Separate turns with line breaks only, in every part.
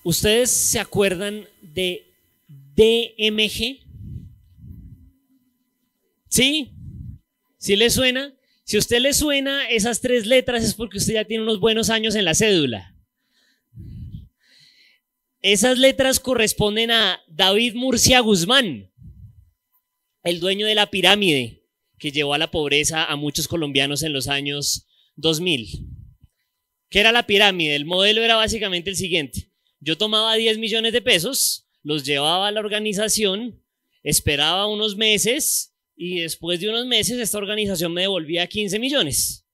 ¿Ustedes se acuerdan de DMG? ¿Sí? ¿Sí les suena? Si a usted le suena esas 3 letras es porque usted ya tiene unos buenos años en la cédula. Esas letras corresponden a David Murcia Guzmán, el dueño de la pirámide que llevó a la pobreza a muchos colombianos en los años 2000. ¿Qué era la pirámide? El modelo era básicamente el siguiente. Yo tomaba 10 millones de pesos, los llevaba a la organización, esperaba unos meses y después de unos meses esta organización me devolvía 15 millones.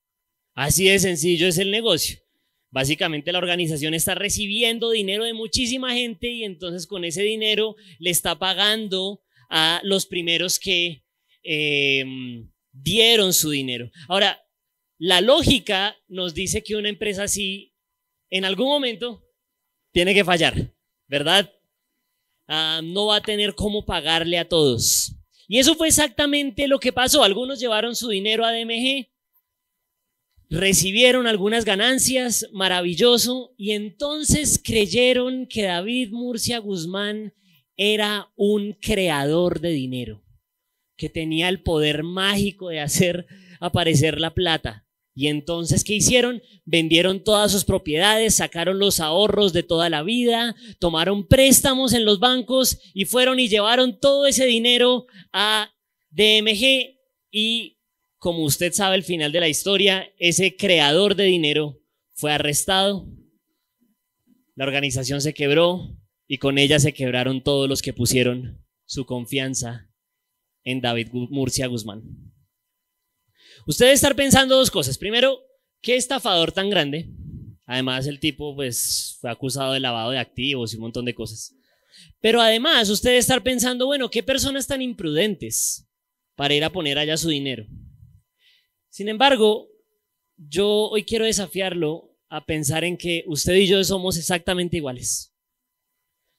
Así de sencillo es el negocio. Básicamente la organización está recibiendo dinero de muchísima gente y entonces con ese dinero le está pagando a los primeros que dieron su dinero. Ahora, la lógica nos dice que una empresa así en algún momento tiene que fallar, ¿verdad? No va a tener cómo pagarle a todos. Y eso fue exactamente lo que pasó. Algunos llevaron su dinero a DMG, recibieron algunas ganancias, maravilloso, y entonces creyeron que David Murcia Guzmán era un creador de dinero, que tenía el poder mágico de hacer aparecer la plata. Y entonces, ¿qué hicieron? Vendieron todas sus propiedades, sacaron los ahorros de toda la vida, tomaron préstamos en los bancos y fueron y llevaron todo ese dinero a DMG y, como usted sabe al final de la historia, ese creador de dinero fue arrestado, la organización se quebró y con ella se quebraron todos los que pusieron su confianza en David Murcia Guzmán. Usted debe estar pensando 2 cosas. Primero, ¿qué estafador tan grande? Además, el tipo pues fue acusado de lavado de activos y un montón de cosas. Pero además, usted debe estar pensando, bueno, ¿qué personas tan imprudentes para ir a poner allá su dinero? Sin embargo, yo hoy quiero desafiarlo a pensar en que usted y yo somos exactamente iguales.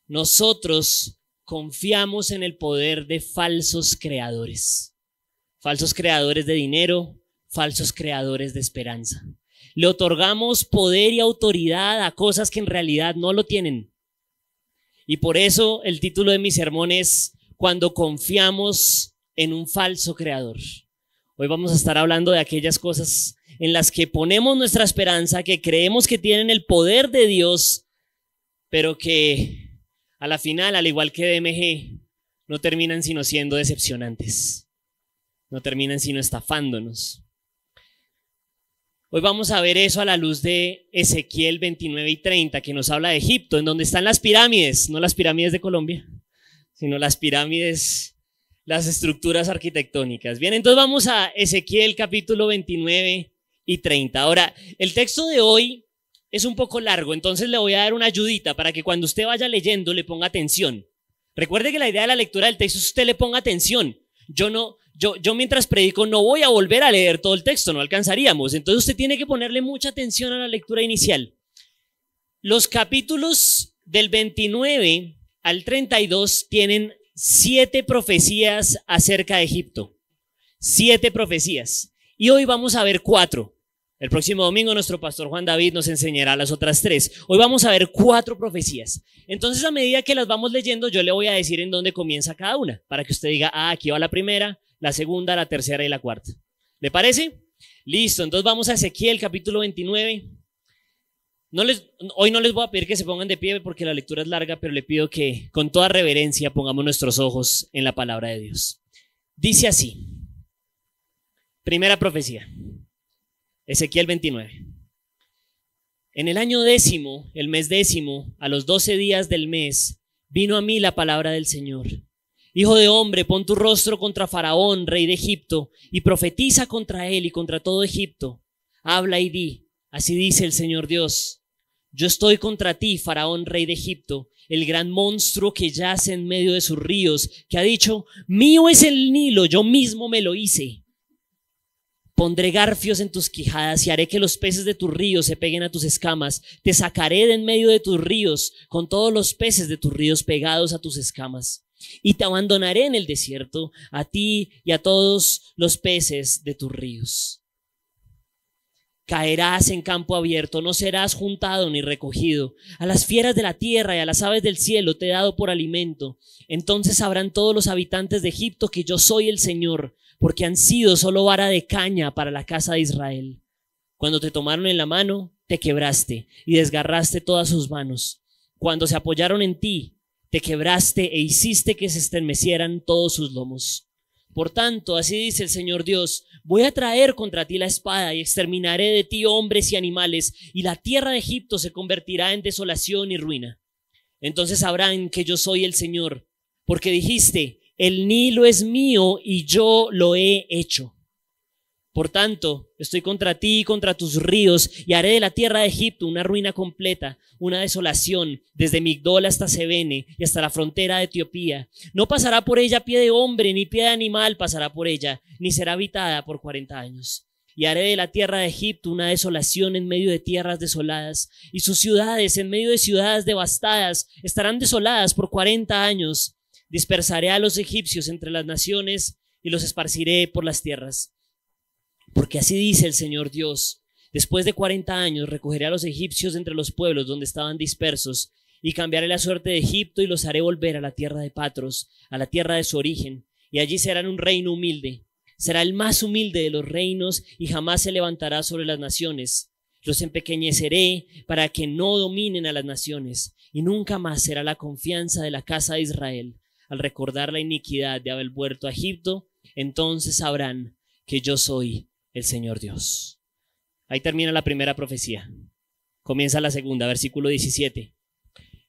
Nosotros confiamos en el poder de falsos creadores de dinero, falsos creadores de esperanza. Le otorgamos poder y autoridad a cosas que en realidad no lo tienen. Y por eso el título de mi sermón es Cuando confiamos en un falso creador. Hoy vamos a estar hablando de aquellas cosas en las que ponemos nuestra esperanza, que creemos que tienen el poder de Dios, pero que a la final, al igual que DMG, no terminan sino siendo decepcionantes. No terminan sino estafándonos. Hoy vamos a ver eso a la luz de Ezequiel 29 y 30, que nos habla de Egipto, en donde están las pirámides, no las pirámides de Colombia, sino las pirámides, las estructuras arquitectónicas. Bien, entonces vamos a Ezequiel capítulo 29 y 30. Ahora, el texto de hoy es un poco largo, entonces le voy a dar una ayudita para que cuando usted vaya leyendo le ponga atención. Recuerde que la idea de la lectura del texto es que usted le ponga atención. Yo mientras predico no voy a volver a leer todo el texto, no alcanzaríamos. Entonces usted tiene que ponerle mucha atención a la lectura inicial. Los capítulos del 29 al 32 tienen 7 profecías acerca de Egipto. 7 profecías. Y hoy vamos a ver 4. El próximo domingo nuestro pastor Juan David nos enseñará las otras 3. Hoy vamos a ver 4 profecías. Entonces, a medida que las vamos leyendo, yo le voy a decir en dónde comienza cada una, para que usted diga, aquí va la primera, la segunda, la tercera y la cuarta. ¿Le parece? Listo, entonces vamos a Ezequiel capítulo 29. Hoy no les voy a pedir que se pongan de pie porque la lectura es larga, pero le pido que con toda reverencia pongamos nuestros ojos en la palabra de Dios. Dice así, primera profecía. Ezequiel 29. En el año 10, el mes 10, a los 12 días del mes, vino a mí la palabra del Señor. Hijo de hombre, pon tu rostro contra Faraón, rey de Egipto, y profetiza contra él y contra todo Egipto. Habla y di, así dice el Señor Dios. Yo estoy contra ti, Faraón, rey de Egipto, el gran monstruo que yace en medio de sus ríos, que ha dicho, mío es el Nilo, yo mismo me lo hice. Pondré garfios en tus quijadas y haré que los peces de tus ríos se peguen a tus escamas. Te sacaré de en medio de tus ríos, con todos los peces de tus ríos pegados a tus escamas. Y te abandonaré en el desierto, a ti y a todos los peces de tus ríos. Caerás en campo abierto, no serás juntado ni recogido. A las fieras de la tierra y a las aves del cielo te he dado por alimento. Entonces sabrán todos los habitantes de Egipto que yo soy el Señor, porque han sido solo vara de caña para la casa de Israel. Cuando te tomaron en la mano, te quebraste y desgarraste todas sus manos. Cuando se apoyaron en ti, te quebraste e hiciste que se estremecieran todos sus lomos. Por tanto, así dice el Señor Dios, voy a traer contra ti la espada y exterminaré de ti hombres y animales, y la tierra de Egipto se convertirá en desolación y ruina. Entonces sabrán que yo soy el Señor, porque dijiste, el Nilo es mío y yo lo he hecho. Por tanto, estoy contra ti y contra tus ríos, y haré de la tierra de Egipto una ruina completa, una desolación, desde Migdol hasta Sebene y hasta la frontera de Etiopía. No pasará por ella pie de hombre, ni pie de animal pasará por ella, ni será habitada por 40 años. Y haré de la tierra de Egipto una desolación en medio de tierras desoladas, y sus ciudades en medio de ciudades devastadas estarán desoladas por 40 años. Dispersaré a los egipcios entre las naciones y los esparciré por las tierras. Porque así dice el Señor Dios, después de 40 años recogeré a los egipcios entre los pueblos donde estaban dispersos y cambiaré la suerte de Egipto y los haré volver a la tierra de Patros, a la tierra de su origen, y allí serán un reino humilde. Será el más humilde de los reinos y jamás se levantará sobre las naciones. Los empequeñeceré para que no dominen a las naciones y nunca más será la confianza de la casa de Israel. Al recordar la iniquidad de haber vuelto a Egipto, entonces sabrán que yo soy el Señor Dios. Ahí termina la primera profecía. Comienza la segunda, versículo 17.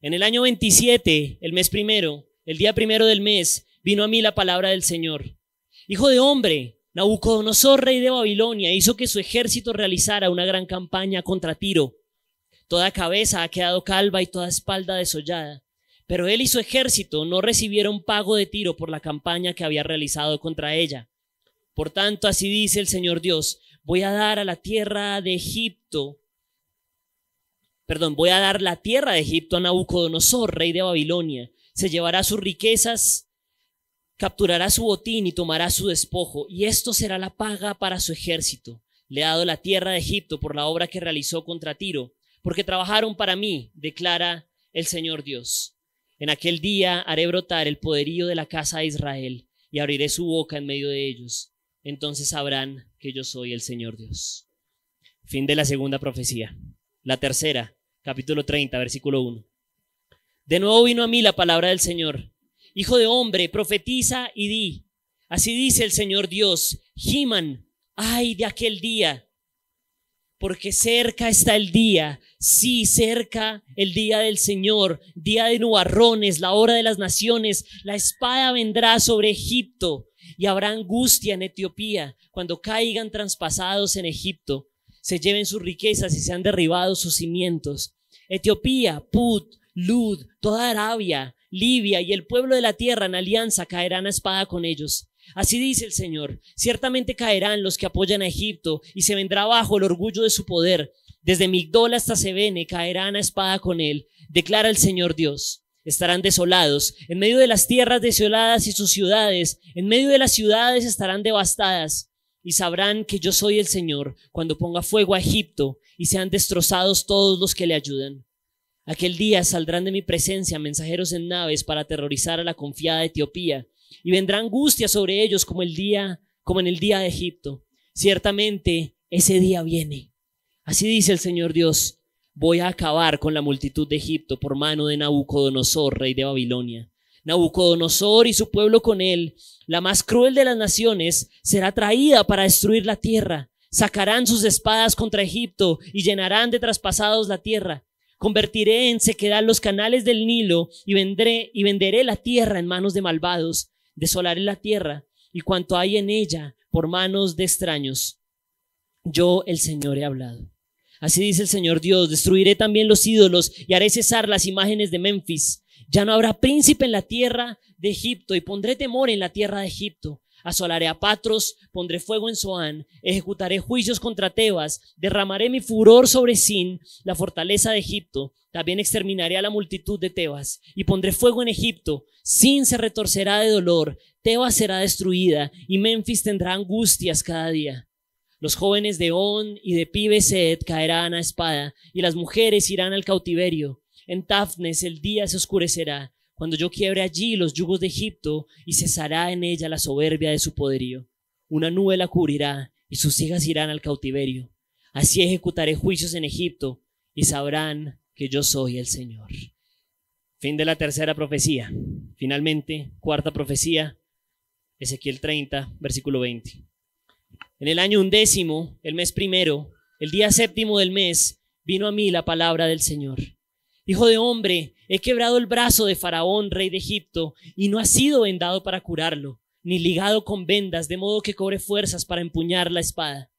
En el año 27, el mes primero, el día primero del mes, vino a mí la palabra del Señor. Hijo de hombre, Nabucodonosor, rey de Babilonia, hizo que su ejército realizara una gran campaña contra Tiro. Toda cabeza ha quedado calva y toda espalda desollada. Pero él y su ejército no recibieron pago de Tiro por la campaña que había realizado contra ella. Por tanto, así dice el Señor Dios, voy a dar la tierra de Egipto a Nabucodonosor, rey de Babilonia. Se llevará sus riquezas, capturará su botín y tomará su despojo, y esto será la paga para su ejército. Le he dado la tierra de Egipto por la obra que realizó contra Tiro, porque trabajaron para mí, declara el Señor Dios. En aquel día haré brotar el poderío de la casa de Israel, y abriré su boca en medio de ellos. Entonces sabrán que yo soy el Señor Dios. Fin de la segunda profecía. La tercera, capítulo 30, versículo 1. De nuevo vino a mí la palabra del Señor. Hijo de hombre, profetiza y di. Así dice el Señor Dios, Giman, ay de aquel día, porque cerca está el día, sí, cerca el día del Señor, día de nubarrones, la hora de las naciones. La espada vendrá sobre Egipto y habrá angustia en Etiopía cuando caigan traspasados en Egipto, se lleven sus riquezas y sean derribados sus cimientos. Etiopía, Put, Lud, toda Arabia, Libia y el pueblo de la tierra en alianza caerán a espada con ellos. Así dice el Señor, ciertamente caerán los que apoyan a Egipto y se vendrá abajo el orgullo de su poder. Desde Migdol hasta Sebene caerán a espada con él, declara el Señor Dios. Estarán desolados, en medio de las tierras desoladas y sus ciudades, en medio de las ciudades estarán devastadas. Y sabrán que yo soy el Señor cuando ponga fuego a Egipto y sean destrozados todos los que le ayudan. Aquel día saldrán de mi presencia mensajeros en naves para aterrorizar a la confiada Etiopía, y vendrá angustia sobre ellos como en el día de Egipto. Ciertamente ese día viene. Así dice el Señor Dios, voy a acabar con la multitud de Egipto por mano de Nabucodonosor, rey de Babilonia. Nabucodonosor y su pueblo con él, la más cruel de las naciones, será traída para destruir la tierra. Sacarán sus espadas contra Egipto y llenarán de traspasados la tierra. Convertiré en sequedad los canales del Nilo y venderé la tierra en manos de malvados. Desolaré la tierra y cuanto hay en ella por manos de extraños. Yo, el Señor, he hablado. Así dice el Señor Dios, destruiré también los ídolos y haré cesar las imágenes de Memphis. Ya no habrá príncipe en la tierra de Egipto y pondré temor en la tierra de Egipto. Asolaré a Patros, pondré fuego en Zoán, ejecutaré juicios contra Tebas, derramaré mi furor sobre Sin, la fortaleza de Egipto. También exterminaré a la multitud de Tebas y pondré fuego en Egipto. Sin se retorcerá de dolor, Tebas será destruida y Memphis tendrá angustias cada día. Los jóvenes de On y de Pi-Besed caerán a espada, y las mujeres irán al cautiverio. En Tafnes el día se oscurecerá, cuando yo quiebre allí los yugos de Egipto, y cesará en ella la soberbia de su poderío. Una nube la cubrirá, y sus hijas irán al cautiverio. Así ejecutaré juicios en Egipto, y sabrán que yo soy el Señor. Fin de la tercera profecía. Finalmente, cuarta profecía, Ezequiel 30, versículo 20. En el año 11, el mes primero, el día 7 del mes, vino a mí la palabra del Señor. Hijo de hombre, he quebrado el brazo de Faraón, rey de Egipto, y no ha sido vendado para curarlo, ni ligado con vendas, de modo que cobre fuerzas para empuñar la espada.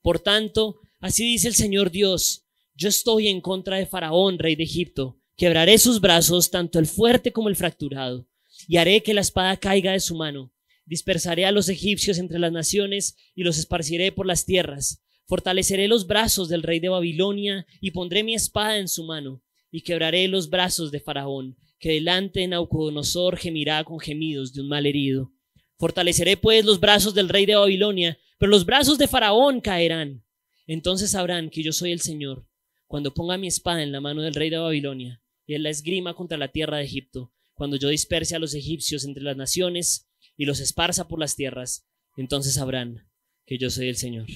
Por tanto, así dice el Señor Dios, yo estoy en contra de Faraón, rey de Egipto, quebraré sus brazos, tanto el fuerte como el fracturado, y haré que la espada caiga de su mano. Dispersaré a los egipcios entre las naciones y los esparciré por las tierras. Fortaleceré los brazos del rey de Babilonia y pondré mi espada en su mano y quebraré los brazos de Faraón, que delante de Nabucodonosor gemirá con gemidos de un mal herido. Fortaleceré pues los brazos del rey de Babilonia, pero los brazos de Faraón caerán. Entonces sabrán que yo soy el Señor, cuando ponga mi espada en la mano del rey de Babilonia y él la esgrima contra la tierra de Egipto, cuando yo disperse a los egipcios entre las naciones y los esparza por las tierras, entonces sabrán que yo soy el Señor.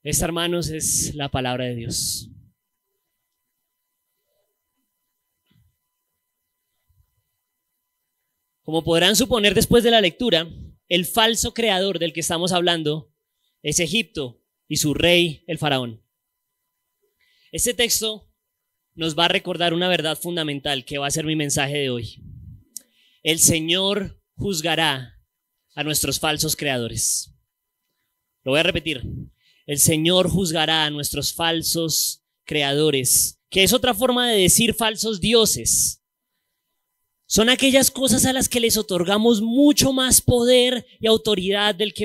Esta, hermanos, es la palabra de Dios. Como podrán suponer después de la lectura, el falso creador del que estamos hablando es Egipto y su rey, el faraón. Este texto nos va a recordar una verdad fundamental que va a ser mi mensaje de hoy. El Señor juzgará a nuestros falsos creadores. Lo voy a repetir. El Señor juzgará a nuestros falsos creadores, que es otra forma de decir falsos dioses. Son aquellas cosas a las que les otorgamos mucho más poder y autoridad del que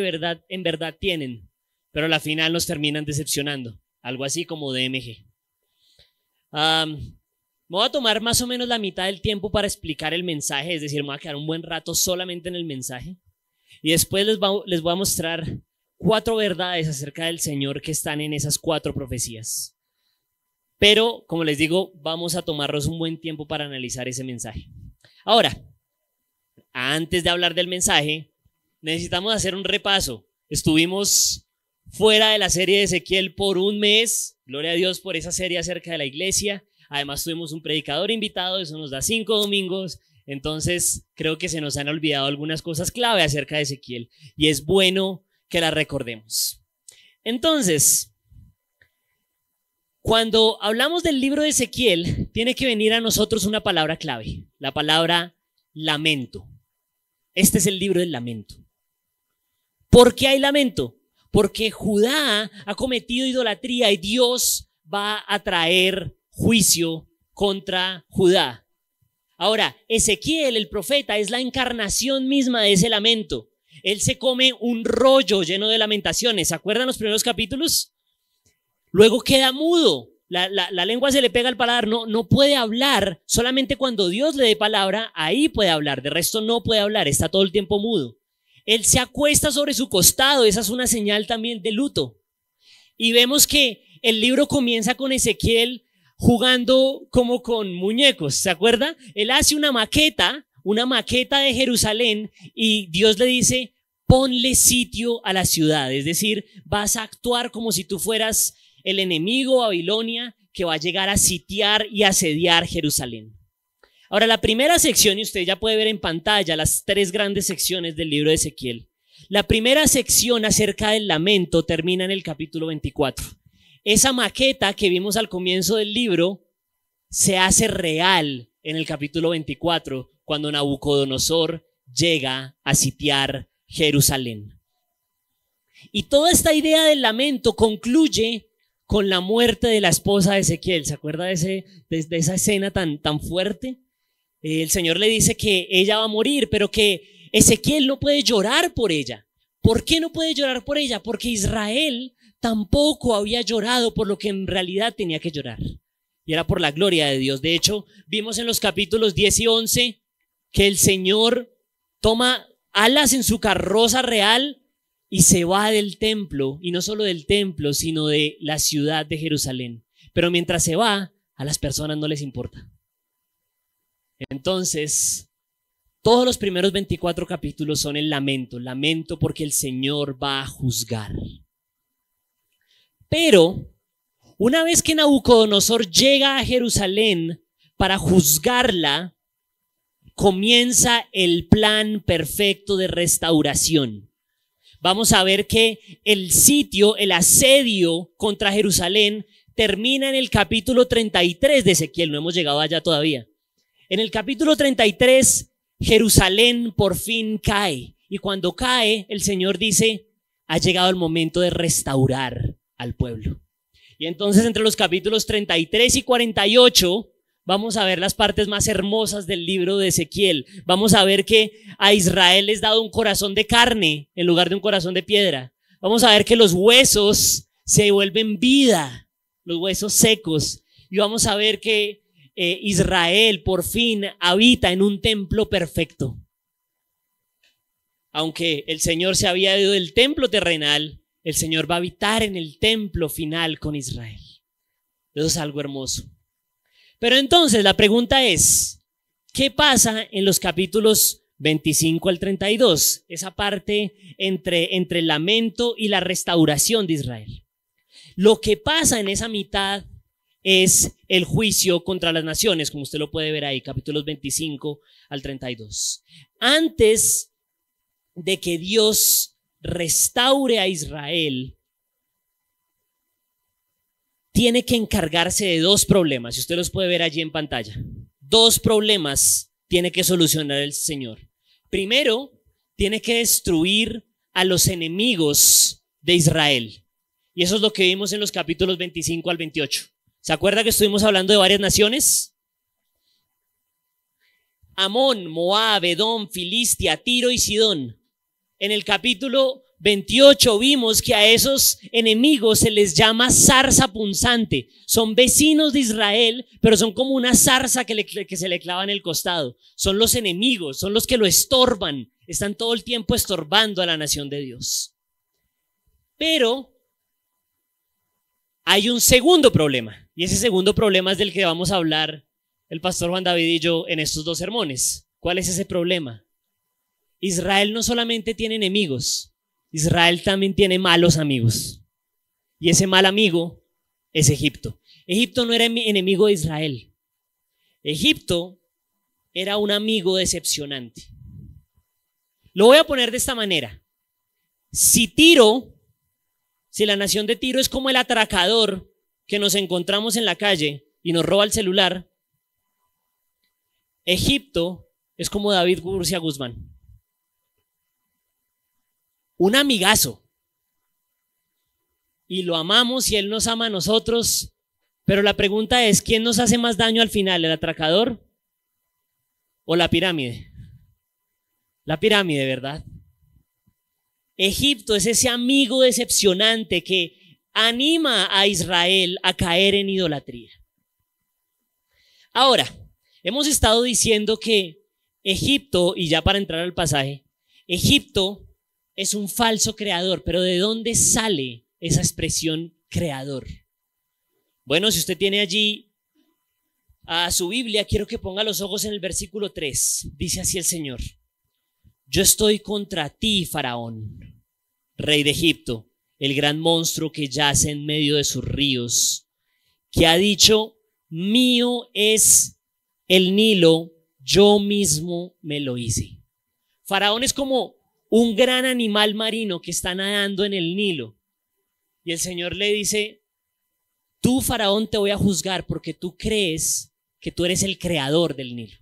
en verdad tienen, pero a la final nos terminan decepcionando, algo así como DMG. Me voy a tomar más o menos la mitad del tiempo para explicar el mensaje, es decir, me voy a quedar un buen rato solamente en el mensaje y después les voy a mostrar 4 verdades acerca del Señor que están en esas 4 profecías. Pero, como les digo, vamos a tomarnos un buen tiempo para analizar ese mensaje. Ahora, antes de hablar del mensaje, necesitamos hacer un repaso. Estuvimos fuera de la serie de Ezequiel por un mes, gloria a Dios por esa serie acerca de la iglesia. Además tuvimos un predicador invitado, eso nos da 5 domingos, entonces creo que se nos han olvidado algunas cosas clave acerca de Ezequiel y es bueno que las recordemos. Entonces, cuando hablamos del libro de Ezequiel, tiene que venir a nosotros una palabra clave, la palabra lamento. Este es el libro del lamento. ¿Por qué hay lamento? Porque Judá ha cometido idolatría y Dios va a traer juicio contra Judá. Ahora, Ezequiel, el profeta, es la encarnación misma de ese lamento. Él se come un rollo lleno de lamentaciones. ¿Se acuerdan los primeros capítulos? Luego queda mudo. La lengua se le pega al paladar. No puede hablar. Solamente cuando Dios le dé palabra, ahí puede hablar. De resto no puede hablar. Está todo el tiempo mudo. Él se acuesta sobre su costado. Esa es una señal también de luto. Y vemos que el libro comienza con Ezequiel jugando como con muñecos, ¿se acuerda? Él hace una maqueta de Jerusalén y Dios le dice, ponle sitio a la ciudad, es decir, vas a actuar como si tú fueras el enemigo Babilonia que va a llegar a sitiar y asediar Jerusalén. Ahora, la primera sección, y usted ya puede ver en pantalla las 3 grandes secciones del libro de Ezequiel. La primera sección acerca del lamento termina en el capítulo 24. Esa maqueta que vimos al comienzo del libro se hace real en el capítulo 24 cuando Nabucodonosor llega a sitiar Jerusalén. Y toda esta idea del lamento concluye con la muerte de la esposa de Ezequiel. ¿Se acuerda de esa escena tan fuerte? El Señor le dice que ella va a morir, pero que Ezequiel no puede llorar por ella. ¿Por qué no puede llorar por ella? Porque Israel tampoco había llorado por lo que en realidad tenía que llorar. Y era por la gloria de Dios. De hecho, vimos en los capítulos 10 y 11 que el Señor toma alas en su carroza real y se va del templo, y no solo del templo, sino de la ciudad de Jerusalén. Pero mientras se va, a las personas no les importa. Entonces, todos los primeros 24 capítulos son el lamento porque el Señor va a juzgar. Pero, una vez que Nabucodonosor llega a Jerusalén para juzgarla, comienza el plan perfecto de restauración. Vamos a ver que el sitio, el asedio contra Jerusalén termina en el capítulo 33 de Ezequiel, no hemos llegado allá todavía. En el capítulo 33, Jerusalén por fin cae, y cuando cae, el Señor dice, ha llegado el momento de restaurar al pueblo. Y entonces entre los capítulos 33 y 48, vamos a ver las partes más hermosas del libro de Ezequiel. Vamos a ver que a Israel les dado un corazón de carne en lugar de un corazón de piedra. Vamos a ver que los huesos se vuelven vida, los huesos secos. Y vamos a ver que Israel por fin habita en un templo perfecto. Aunque el Señor se había ido del templo terrenal, el Señor va a habitar en el templo final con Israel. Eso es algo hermoso. Pero entonces la pregunta es, ¿qué pasa en los capítulos 25 al 32? Esa parte entre el lamento y la restauración de Israel. Lo que pasa en esa mitad es el juicio contra las naciones, como usted lo puede ver ahí, capítulos 25 al 32. Antes de que Dios restaure a Israel, tiene que encargarse de dos problemas, y usted los puede ver allí en pantalla. Dos problemas tiene que solucionar el Señor. Primero, tiene que destruir a los enemigos de Israel. Y eso es lo que vimos en los capítulos 25 al 28. ¿Se acuerda que estuvimos hablando de varias naciones? Amón, Moab, Edom, Filistia, Tiro y Sidón. En el capítulo 28 vimos que a esos enemigos se les llama zarza punzante. Son vecinos de Israel, pero son como una zarza que se le clava en el costado. Son los enemigos, son los que lo estorban. Están todo el tiempo estorbando a la nación de Dios. Pero hay un segundo problema, y ese segundo problema es del que vamos a hablar el pastor Juan David y yo en estos dos sermones. ¿Cuál es ese problema? Israel no solamente tiene enemigos, Israel también tiene malos amigos. Y ese mal amigo es Egipto. Egipto no era enemigo de Israel. Egipto era un amigo decepcionante. Lo voy a poner de esta manera. Si la nación de Tiro es como el atracador que nos encontramos en la calle y nos roba el celular, Egipto es como David Gurcia Guzmán. Un amigazo. Y lo amamos y él nos ama a nosotros, pero la pregunta es, ¿quién nos hace más daño al final, el atracador o la pirámide? La pirámide, ¿verdad? Egipto es ese amigo decepcionante que anima a Israel a caer en idolatría. Ahora, hemos estado diciendo que Egipto, y ya para entrar al pasaje, Egipto es un falso creador, pero ¿de dónde sale esa expresión creador? Bueno, si usted tiene allí a su Biblia, quiero que ponga los ojos en el versículo 3. Dice así el Señor: yo estoy contra ti, Faraón, rey de Egipto, el gran monstruo que yace en medio de sus ríos, que ha dicho, mío es el Nilo, yo mismo me lo hice. Faraón es como un gran animal marino que está nadando en el Nilo. Y el Señor le dice, tú, Faraón, te voy a juzgar porque tú crees que tú eres el creador del Nilo.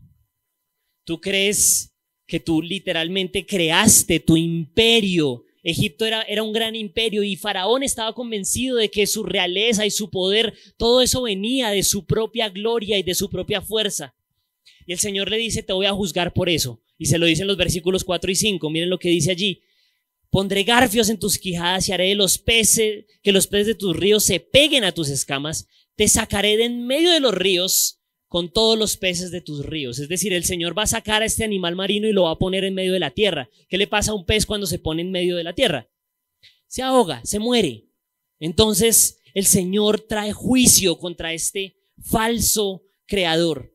Tú crees que tú literalmente creaste tu imperio. Egipto era un gran imperio y Faraón estaba convencido de que su realeza y su poder, todo eso venía de su propia gloria y de su propia fuerza. Y el Señor le dice, te voy a juzgar por eso. Y se lo dice en los versículos 4 y 5. Miren lo que dice allí. Pondré garfios en tus quijadas y haré que los peces de tus ríos se peguen a tus escamas. Te sacaré de en medio de los ríos con todos los peces de tus ríos. Es decir, el Señor va a sacar a este animal marino y lo va a poner en medio de la tierra. ¿Qué le pasa a un pez cuando se pone en medio de la tierra? se ahoga, se muere. Entonces el Señor trae juicio contra este falso creador.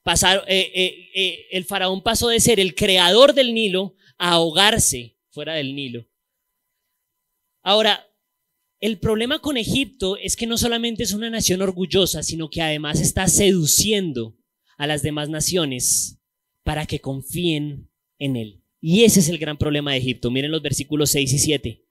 El faraón pasó de ser el creador del Nilo a ahogarse fuera del Nilo. Ahora, el problema con Egipto es que no solamente es una nación orgullosa, sino que además está seduciendo a las demás naciones para que confíen en él. Y ese es el gran problema de Egipto. Miren los versículos 6 y 7.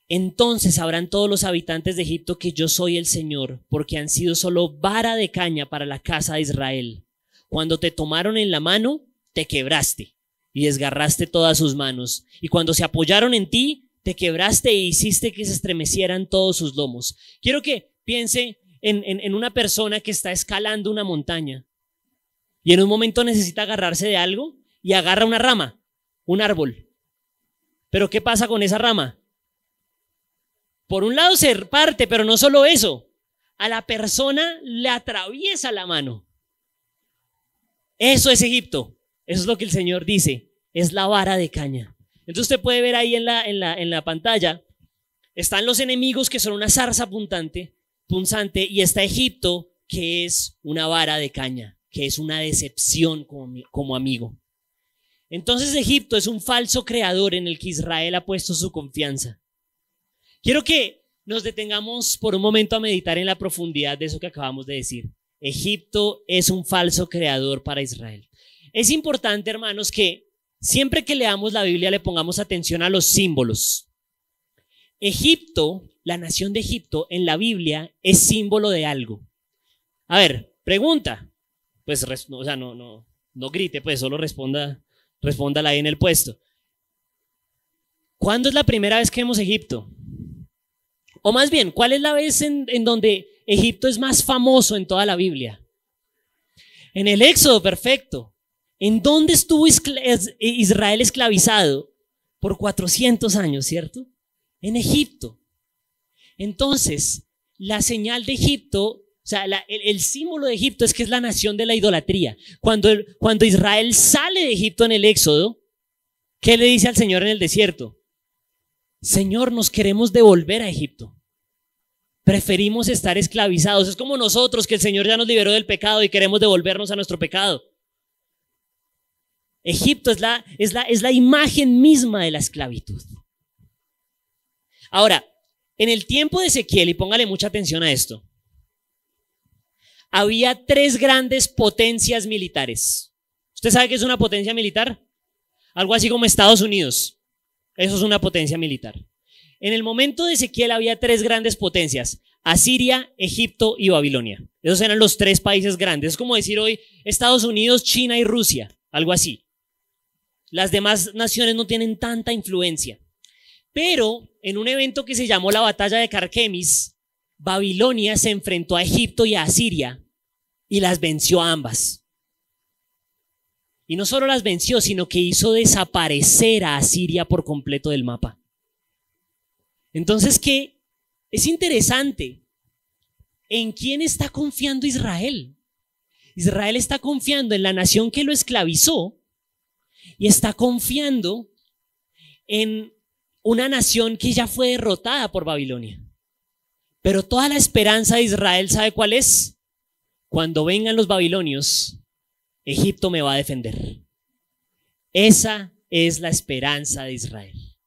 Entonces sabrán todos los habitantes de Egipto que yo soy el Señor, porque han sido solo vara de caña para la casa de Israel. Cuando te tomaron en la mano, te quebraste y desgarraste todas sus manos. Y cuando se apoyaron en ti, te quebraste e hiciste que se estremecieran todos sus lomos. Quiero que piense en una persona que está escalando una montaña y en un momento necesita agarrarse de algo y agarra una rama, un árbol. Pero ¿qué pasa con esa rama? Por un lado se parte, pero no solo eso, a la persona le atraviesa la mano. Eso es Egipto, eso es lo que el Señor dice, es la vara de caña. Entonces usted puede ver ahí en la pantalla, están los enemigos que son una zarza punzante, y está Egipto, que es una vara de caña, que es una decepción como amigo. Entonces Egipto es un falso creador en el que Israel ha puesto su confianza. Quiero que nos detengamos por un momento a meditar en la profundidad de eso que acabamos de decir. Egipto es un falso creador para Israel. Es importante, hermanos, que siempre que leamos la Biblia le pongamos atención a los símbolos. Egipto, la nación de Egipto en la Biblia es símbolo de algo. A ver, pregunta. Pues, no grite, pues solo respóndala ahí en el puesto. ¿Cuándo es la primera vez que vemos Egipto? O más bien, ¿cuál es la vez en donde Egipto es más famoso en toda la Biblia? En el Éxodo, perfecto. ¿En dónde estuvo Israel esclavizado? Por 400 años, ¿cierto? En Egipto. Entonces, la señal de Egipto, o sea, el símbolo de Egipto es que es la nación de la idolatría. Cuando Israel sale de Egipto en el Éxodo, ¿qué le dice al Señor en el desierto? Señor, nos queremos devolver a Egipto. Preferimos estar esclavizados. Es como nosotros, que el Señor ya nos liberó del pecado y queremos devolvernos a nuestro pecado. Egipto es la imagen misma de la esclavitud. Ahora, en el tiempo de Ezequiel, y póngale mucha atención a esto, había 3 grandes potencias militares. ¿Usted sabe qué es una potencia militar? Algo así como Estados Unidos. Eso es una potencia militar. En el momento de Ezequiel había 3 grandes potencias: Asiria, Egipto y Babilonia. Esos eran los 3 países grandes. Es como decir hoy Estados Unidos, China y Rusia, algo así. Las demás naciones no tienen tanta influencia. Pero en un evento que se llamó la Batalla de Carquemis, Babilonia se enfrentó a Egipto y a Asiria y las venció a ambas. Y no solo las venció, sino que hizo desaparecer a Asiria por completo del mapa. Entonces, ¿qué? Es interesante. ¿En quién está confiando Israel? Israel está confiando en la nación que lo esclavizó y está confiando en una nación que ya fue derrotada por Babilonia. Pero toda la esperanza de Israel, ¿sabe cuál es? Cuando vengan los babilonios, Egipto me va a defender. Esa es la esperanza de Israel.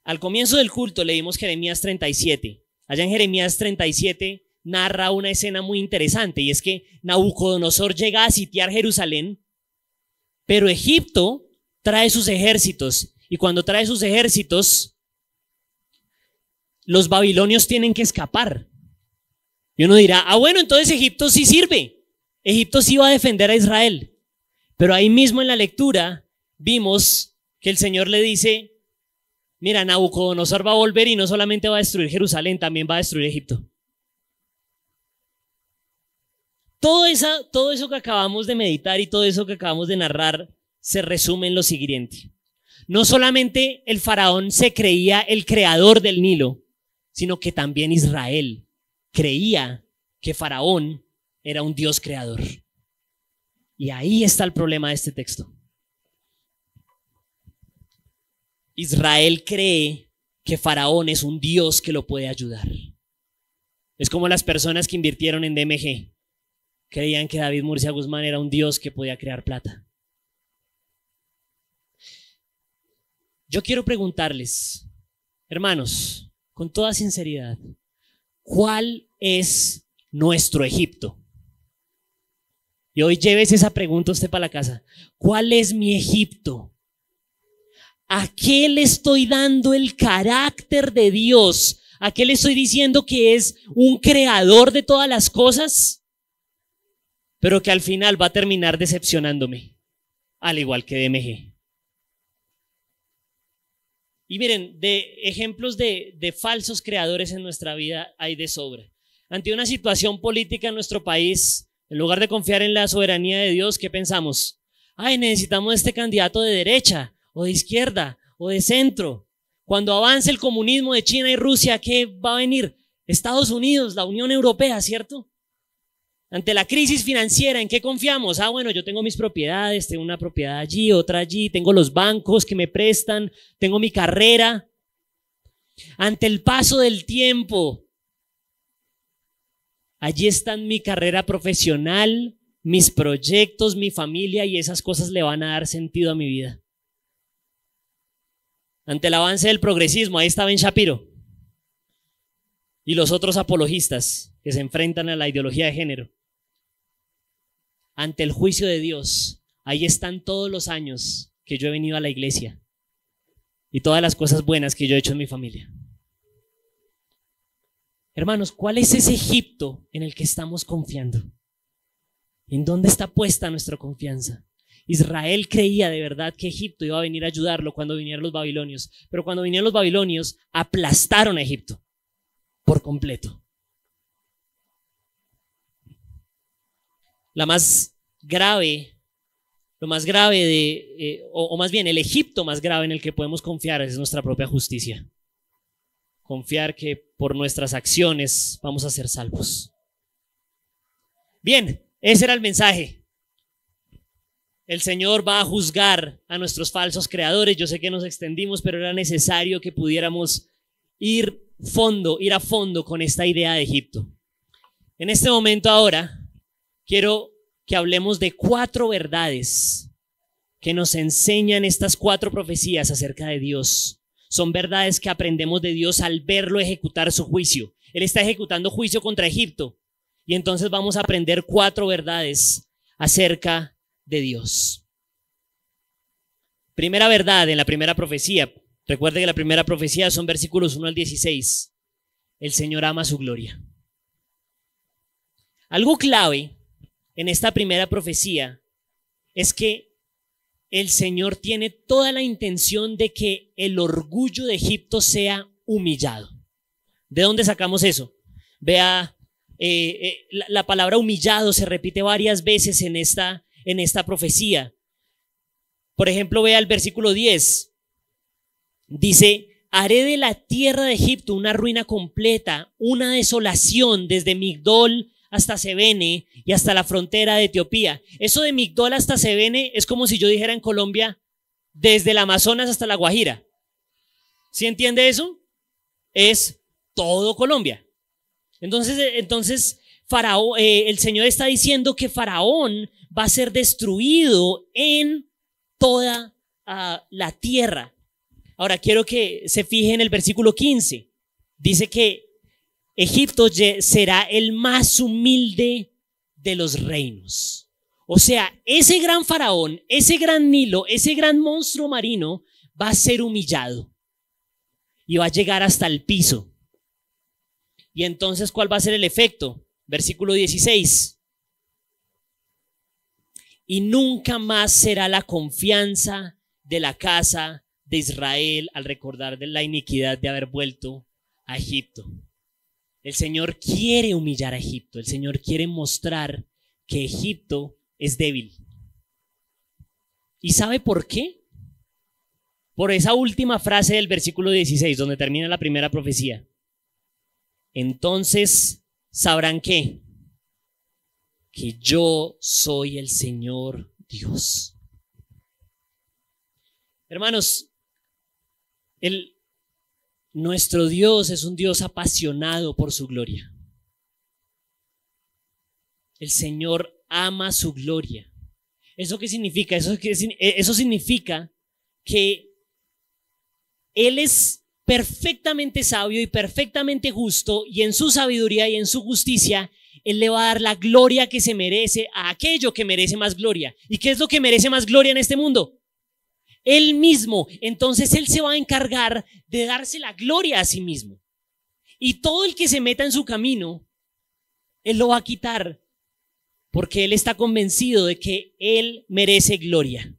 Al comienzo del culto leímos Jeremías 37. Allá en Jeremías 37 narra una escena muy interesante, y es que Nabucodonosor llega a sitiar Jerusalén, pero Egipto trae sus ejércitos, y cuando trae sus ejércitos, los babilonios tienen que escapar. Y uno dirá, bueno, entonces Egipto sí sirve. Egipto sí va a defender a Israel. Pero ahí mismo en la lectura vimos que el Señor le dice, mira, Nabucodonosor va a volver y no solamente va a destruir Jerusalén, también va a destruir Egipto. Todo eso que acabamos de meditar y todo eso que acabamos de narrar se resume en lo siguiente. No solamente el faraón se creía el creador del Nilo, sino que también Israel creía que Faraón era un Dios creador. Y ahí está el problema de este texto. Israel cree que Faraón es un Dios que lo puede ayudar. Es como las personas que invirtieron en DMG. Creían que David Murcia Guzmán era un Dios que podía crear plata. Yo quiero preguntarles, hermanos, con toda sinceridad, ¿cuál es nuestro Egipto? Y hoy llévese esa pregunta usted para la casa. ¿Cuál es mi Egipto? ¿A qué le estoy dando el carácter de Dios? ¿A qué le estoy diciendo que es un creador de todas las cosas? Pero que al final va a terminar decepcionándome, al igual que DMG. Y miren, de ejemplos de falsos creadores en nuestra vida hay de sobra. Ante una situación política en nuestro país, en lugar de confiar en la soberanía de Dios, ¿qué pensamos? Ay, necesitamos este candidato de derecha, o de izquierda, o de centro. Cuando avance el comunismo de China y Rusia, ¿qué va a venir? Estados Unidos, la Unión Europea, ¿cierto? Ante la crisis financiera, ¿en qué confiamos? Ah, bueno, yo tengo mis propiedades, tengo una propiedad allí, otra allí, tengo los bancos que me prestan, tengo mi carrera. Ante el paso del tiempo, allí están mi carrera profesional, mis proyectos, mi familia, y esas cosas le van a dar sentido a mi vida. Ante el avance del progresismo, ahí está Ben Shapiro y los otros apologistas que se enfrentan a la ideología de género. Ante el juicio de Dios, ahí están todos los años que yo he venido a la iglesia y todas las cosas buenas que yo he hecho en mi familia. Hermanos, ¿cuál es ese Egipto en el que estamos confiando? ¿En dónde está puesta nuestra confianza? Israel creía de verdad que Egipto iba a venir a ayudarlo cuando vinieran los babilonios, pero cuando vinieron los babilonios aplastaron a Egipto por completo. Lo más grave o más bien el Egipto más grave en el que podemos confiar es nuestra propia justicia. Confiar que por nuestras acciones vamos a ser salvos. Bien, ese era el mensaje. El Señor va a juzgar a nuestros falsos creadores. Yo sé que nos extendimos, pero era necesario que pudiéramos ir a fondo con esta idea de Egipto. En este momento ahora, quiero que hablemos de 4 verdades que nos enseñan estas 4 profecías acerca de Dios. Son verdades que aprendemos de Dios al verlo ejecutar su juicio. Él está ejecutando juicio contra Egipto. Y entonces vamos a aprender 4 verdades acerca de Dios. Primera verdad en la primera profecía. Recuerde que la primera profecía son versículos 1 al 16. El Señor ama su gloria. Algo clave en esta primera profecía es que el Señor tiene toda la intención de que el orgullo de Egipto sea humillado. ¿De dónde sacamos eso? Vea, la palabra humillado se repite varias veces en esta profecía. Por ejemplo, vea el versículo 10. Dice: haré de la tierra de Egipto una ruina completa, una desolación desde Migdol hasta Sebene y hasta la frontera de Etiopía. Eso de Migdol hasta Sebene es como si yo dijera en Colombia desde el Amazonas hasta la Guajira. ¿Sí entiende eso? Es todo Colombia. Entonces Faraón, el Señor está diciendo que Faraón va a ser destruido en toda la tierra. Ahora quiero que se fije en el versículo 15. Dice que Egipto será el más humilde de los reinos. O sea, ese gran faraón, ese gran Nilo, ese gran monstruo marino va a ser humillado y va a llegar hasta el piso. Y entonces, ¿cuál va a ser el efecto? Versículo 16. Y nunca más será la confianza de la casa de Israel al recordar de la iniquidad de haber vuelto a Egipto. El Señor quiere humillar a Egipto. El Señor quiere mostrar que Egipto es débil. ¿Y sabe por qué? Por esa última frase del versículo 16, donde termina la primera profecía. Entonces sabrán que yo soy el Señor Dios. Hermanos, Nuestro Dios es un Dios apasionado por su gloria. El Señor ama su gloria. ¿Eso qué significa? Eso significa que Él es perfectamente sabio y perfectamente justo, y en su sabiduría y en su justicia Él le va a dar la gloria que se merece a aquello que merece más gloria. ¿Y qué es lo que merece más gloria en este mundo? Él mismo. Entonces Él se va a encargar de darse la gloria a sí mismo. Y todo el que se meta en su camino, Él lo va a quitar, porque Él está convencido de que Él merece gloria.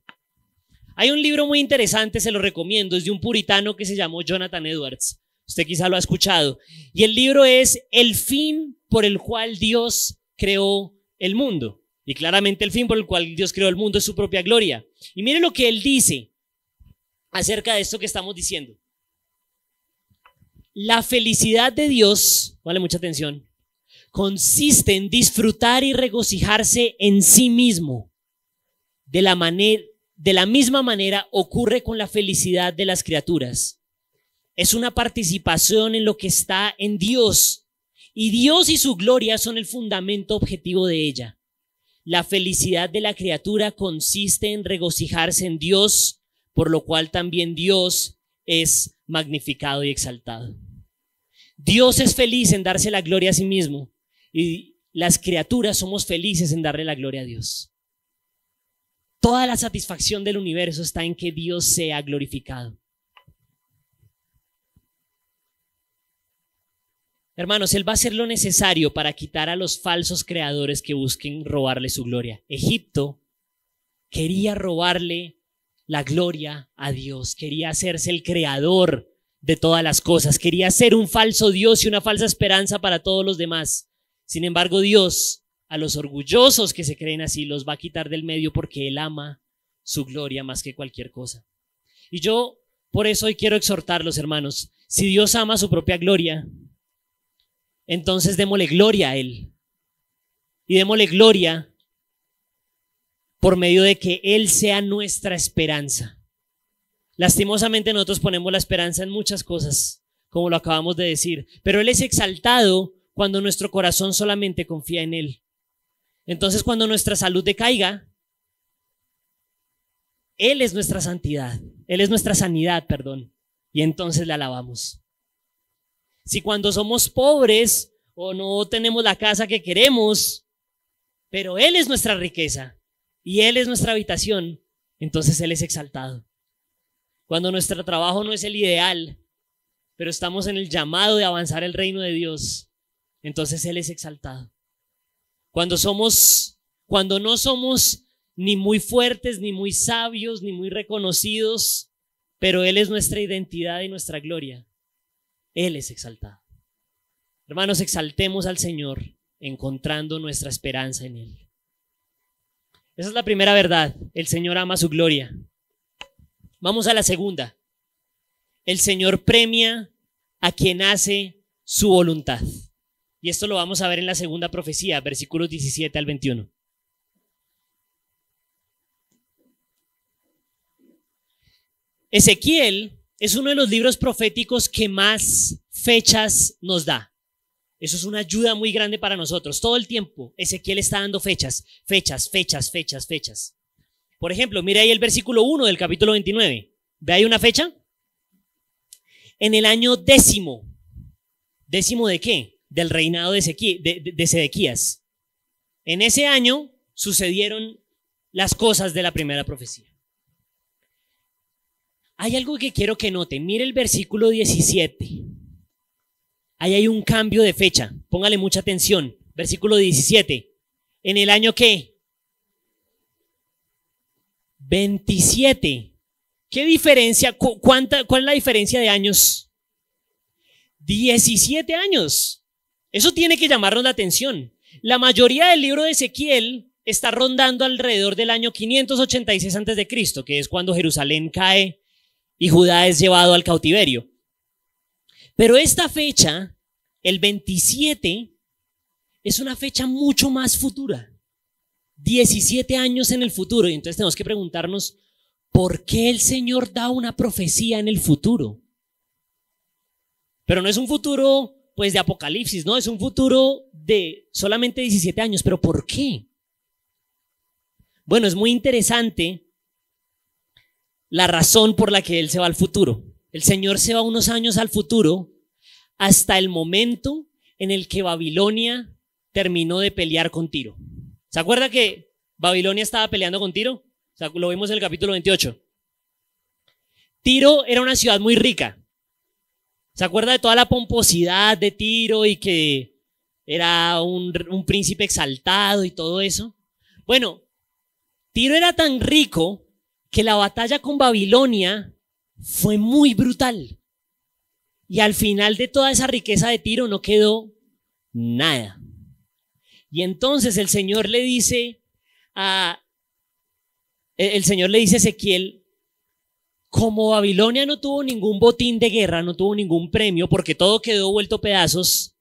Hay un libro muy interesante, se lo recomiendo, es de un puritano que se llamó Jonathan Edwards. Usted quizá lo ha escuchado. Y el libro es El fin por el cual Dios creó el mundo. Y claramente el fin por el cual Dios creó el mundo es su propia gloria. Y mire lo que él dice acerca de esto que estamos diciendo. La felicidad de Dios, vale mucha atención, consiste en disfrutar y regocijarse en sí mismo. De la misma manera ocurre con la felicidad de las criaturas. Es una participación en lo que está en Dios, y Dios y su gloria son el fundamento objetivo de ella. La felicidad de la criatura consiste en regocijarse en Dios, por lo cual también Dios es magnificado y exaltado. Dios es feliz en darse la gloria a sí mismo, y las criaturas somos felices en darle la gloria a Dios. Toda la satisfacción del universo está en que Dios sea glorificado. Hermanos, Él va a hacer lo necesario para quitar a los falsos creadores que busquen robarle su gloria. Egipto quería robarle la gloria a Dios, quería hacerse el creador de todas las cosas, quería ser un falso Dios y una falsa esperanza para todos los demás. Sin embargo, Dios, a los orgullosos que se creen así, los va a quitar del medio, porque Él ama su gloria más que cualquier cosa. Y yo por eso hoy quiero exhortarlos, hermanos. Si Dios ama su propia gloria, entonces démosle gloria a Él. Y démosle gloria por medio de que Él sea nuestra esperanza. Lastimosamente nosotros ponemos la esperanza en muchas cosas, como lo acabamos de decir, pero Él es exaltado cuando nuestro corazón solamente confía en Él. Entonces, cuando nuestra salud decaiga, Él es nuestra santidad, Él es nuestra sanidad, perdón, y entonces le alabamos. Si cuando somos pobres o no tenemos la casa que queremos, pero Él es nuestra riqueza y Él es nuestra habitación, entonces Él es exaltado. Cuando nuestro trabajo no es el ideal, pero estamos en el llamado de avanzar el reino de Dios, entonces Él es exaltado. Cuando no somos ni muy fuertes, ni muy sabios, ni muy reconocidos, pero Él es nuestra identidad y nuestra gloria, Él es exaltado. Hermanos, exaltemos al Señor encontrando nuestra esperanza en Él. Esa es la primera verdad. El Señor ama su gloria. Vamos a la segunda. El Señor premia a quien hace su voluntad. Y esto lo vamos a ver en la segunda profecía, versículos 17 al 21. Ezequiel es uno de los libros proféticos que más fechas nos da. Eso es una ayuda muy grande para nosotros. Todo el tiempo Ezequiel está dando fechas. Por ejemplo, mire ahí el versículo 1 del capítulo 29. ¿Ve ahí una fecha? En el año 10. ¿10 de qué? Del reinado de Sedequías. En ese año sucedieron las cosas de la primera profecía. Hay algo que quiero que noten. Mire el versículo 17. Ahí hay un cambio de fecha. Póngale mucha atención. Versículo 17. ¿En el año qué? 27. ¿Qué diferencia? ¿Cuál es la diferencia de años? 17 años. Eso tiene que llamarnos la atención. La mayoría del libro de Ezequiel está rondando alrededor del año 586 a.C., que es cuando Jerusalén cae y Judá es llevado al cautiverio. Pero esta fecha, el 27, es una fecha mucho más futura. 17 años en el futuro. Y entonces tenemos que preguntarnos, ¿por qué el Señor da una profecía en el futuro? Pero no es un futuro pues de apocalipsis, no, es un futuro de solamente 17 años. ¿Pero por qué? Bueno, es muy interesante la razón por la que él se va al futuro. El Señor se va unos años al futuro hasta el momento en el que Babilonia terminó de pelear con Tiro. ¿Se acuerda que Babilonia estaba peleando con Tiro? O sea, lo vimos en el capítulo 28. Tiro era una ciudad muy rica. ¿Se acuerda de toda la pomposidad de Tiro y que era un príncipe exaltado y todo eso? Bueno, Tiro era tan rico que la batalla con Babilonia fue muy brutal. Y al final de toda esa riqueza de Tiro no quedó nada. Y entonces el Señor le dice a Ezequiel, como Babilonia no tuvo ningún botín de guerra, no tuvo ningún premio, porque todo quedó vuelto pedazos,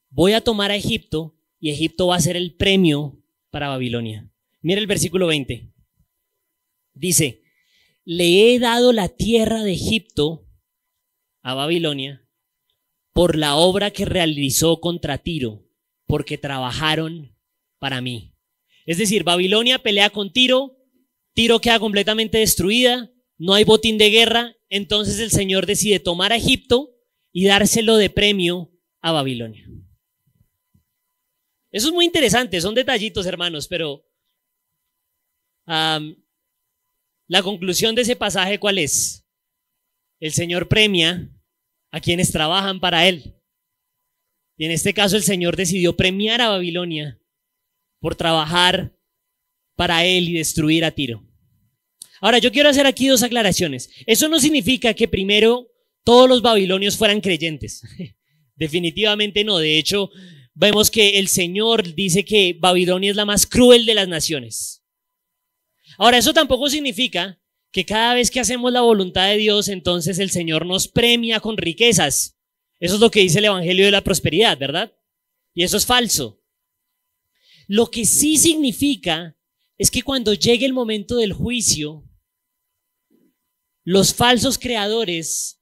voy a tomar a Egipto y Egipto va a ser el premio para Babilonia. Mira el versículo 20. Dice, le he dado la tierra de Egipto a Babilonia por la obra que realizó contra Tiro, porque trabajaron para mí. Es decir, Babilonia pelea con Tiro, Tiro queda completamente destruida, no hay botín de guerra, entonces el Señor decide tomar a Egipto y dárselo de premio a Babilonia. Eso es muy interesante, son detallitos, hermanos, pero la conclusión de ese pasaje, ¿cuál es? El Señor premia a quienes trabajan para Él. Y en este caso el Señor decidió premiar a Babilonia por trabajar para Él y destruir a Tiro. Ahora, yo quiero hacer aquí dos aclaraciones. Eso no significa que primero todos los babilonios fueran creyentes. Definitivamente no. De hecho, vemos que el Señor dice que Babilonia es la más cruel de las naciones. Ahora, eso tampoco significa que cada vez que hacemos la voluntad de Dios, entonces el Señor nos premia con riquezas. Eso es lo que dice el Evangelio de la Prosperidad, ¿verdad? Y eso es falso. Lo que sí significa es que cuando llegue el momento del juicio, los falsos creadores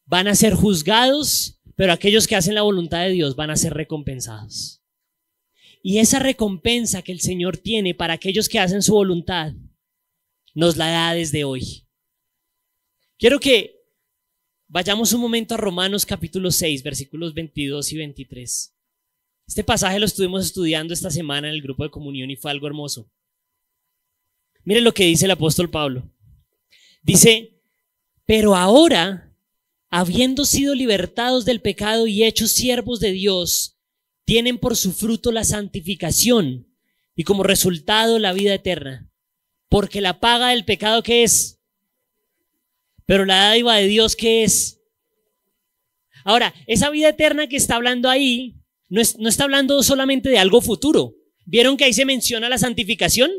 van a ser juzgados, pero aquellos que hacen la voluntad de Dios van a ser recompensados. Y esa recompensa que el Señor tiene para aquellos que hacen su voluntad, nos la da desde hoy. Quiero que vayamos un momento a Romanos capítulo 6, versículos 22 y 23. Este pasaje lo estuvimos estudiando esta semana en el grupo de comunión y fue algo hermoso. Miren lo que dice el apóstol Pablo. Dice, pero ahora, habiendo sido libertados del pecado y hechos siervos de Dios, tienen por su fruto la santificación y como resultado la vida eterna. Porque la paga del pecado, ¿qué es? Pero la dádiva de Dios, ¿qué es? Ahora, esa vida eterna que está hablando ahí, no está hablando solamente de algo futuro. ¿Vieron que ahí se menciona la santificación?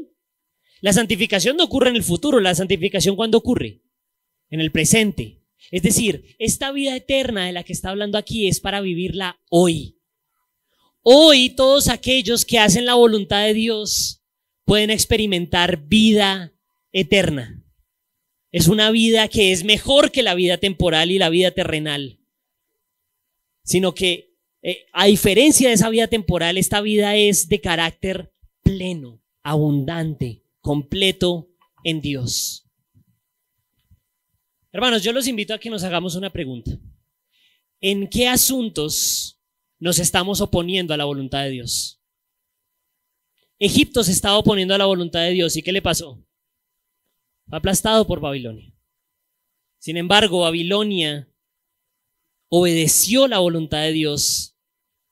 La santificación no ocurre en el futuro, la santificación ¿cuándo ocurre? En el presente. Es decir, esta vida eterna de la que está hablando aquí es para vivirla hoy. Hoy todos aquellos que hacen la voluntad de Dios pueden experimentar vida eterna. Es una vida que es mejor que la vida temporal y la vida terrenal. Sino que, a diferencia de esa vida temporal, esta vida es de carácter pleno, abundante, completo en Dios. Hermanos, yo los invito a que nos hagamos una pregunta. ¿En qué asuntos nos estamos oponiendo a la voluntad de Dios? Egipto se estaba oponiendo a la voluntad de Dios. ¿Y qué le pasó? Fue aplastado por Babilonia. Sin embargo, Babilonia obedeció la voluntad de Dios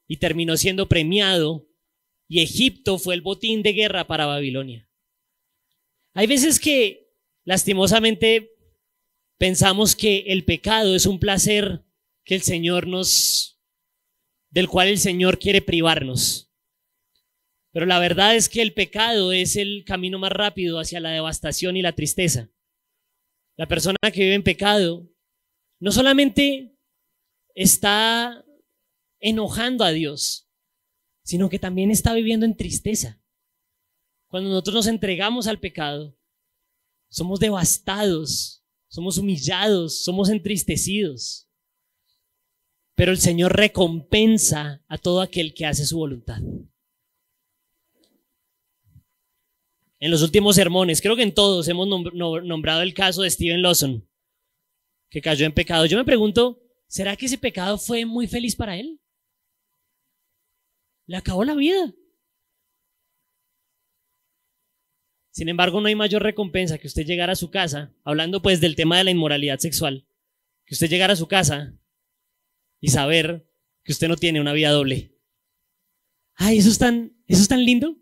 y terminó siendo premiado, y Egipto fue el botín de guerra para Babilonia. Hay veces que, lastimosamente, pensamos que el pecado es un placer que del cual el Señor quiere privarnos. Pero la verdad es que el pecado es el camino más rápido hacia la devastación y la tristeza. La persona que vive en pecado no solamente está enojando a Dios, sino que también está viviendo en tristeza. Cuando nosotros nos entregamos al pecado, somos devastados, somos humillados, somos entristecidos. pero el Señor recompensa a todo aquel que hace su voluntad. En los últimos sermones, creo que en todos hemos nombrado el caso de Steven Lawson, que cayó en pecado. Yo me pregunto, ¿será que ese pecado fue muy feliz para él? Le acabó la vida. Sin embargo, no hay mayor recompensa que usted llegara a su casa, hablando pues del tema de la inmoralidad sexual, que usted llegara a su casa y saber que usted no tiene una vida doble. Ay, eso es tan lindo.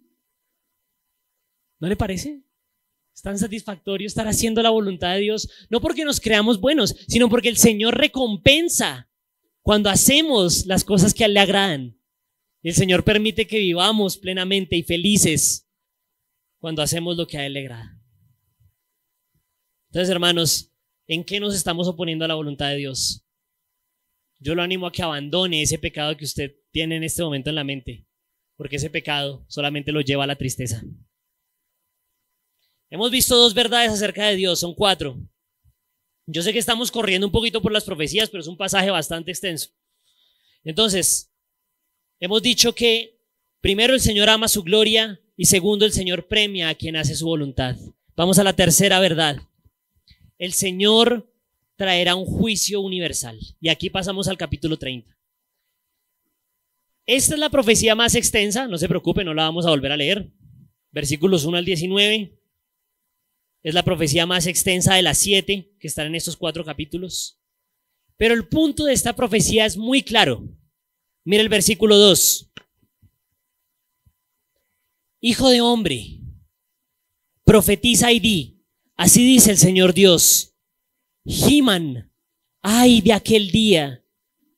¿No le parece? Es tan satisfactorio estar haciendo la voluntad de Dios, no porque nos creamos buenos, sino porque el Señor recompensa cuando hacemos las cosas que a Él le agradan. El Señor permite que vivamos plenamente y felices cuando hacemos lo que a Él le agrada. Entonces, hermanos, ¿en qué nos estamos oponiendo a la voluntad de Dios? Yo lo animo a que abandone ese pecado que usted tiene en este momento en la mente, porque ese pecado solamente lo lleva a la tristeza. Hemos visto 2 verdades acerca de Dios, son 4. Yo sé que estamos corriendo un poquito por las profecías, pero es un pasaje bastante extenso. Entonces, hemos dicho que primero el Señor ama su gloria y segundo el Señor premia a quien hace su voluntad. Vamos a la tercera verdad. El Señor traerá un juicio universal. Y aquí pasamos al capítulo 30. Esta es la profecía más extensa, no se preocupe, no la vamos a volver a leer. Versículos 1 al 19. Es la profecía más extensa de las 7 que están en estos 4 capítulos. Pero el punto de esta profecía es muy claro. Mira el versículo 2. Hijo de hombre, profetiza y di, así dice el Señor Dios, giman, ay de aquel día,